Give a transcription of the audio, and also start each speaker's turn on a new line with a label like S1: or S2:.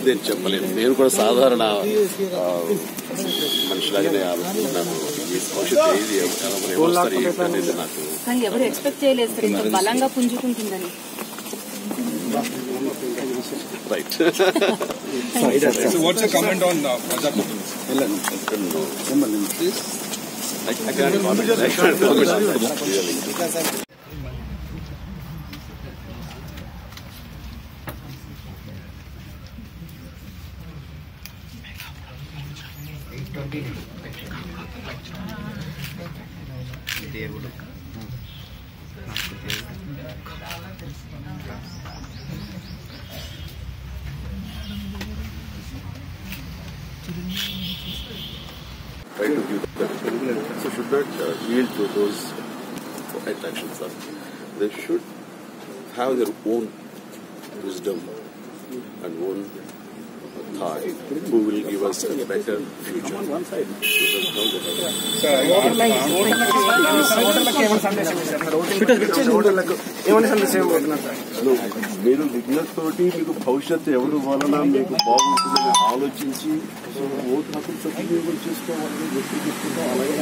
S1: నేను చెప్పలేను. నేను కూడా సాధారణ మనిషిలాగానే ఆలోచిస్తున్నాను.
S2: కానీ ఎవరు ఎక్స్పెక్ట్ చేయలేదు సార్ ఇంత బలంగా పుంజుకుంటుందని.
S1: Right.
S3: What's your comment on Prajapati?
S1: I can't comment on that, really.
S4: దేవుడు
S1: Try to give that. So should not yield to those attractions. They should have their own wisdom and own thought who will give us a better future. మీరు విజ్ఞతతోటి మీకు భవిష్యత్తు ఎవరు వలన మీకు బాగుంటుందని ఆలోచించి vote హక్కు సద్వినియోగం చేసుకోవాలని వ్యక్తి చెప్తుందో అలాగే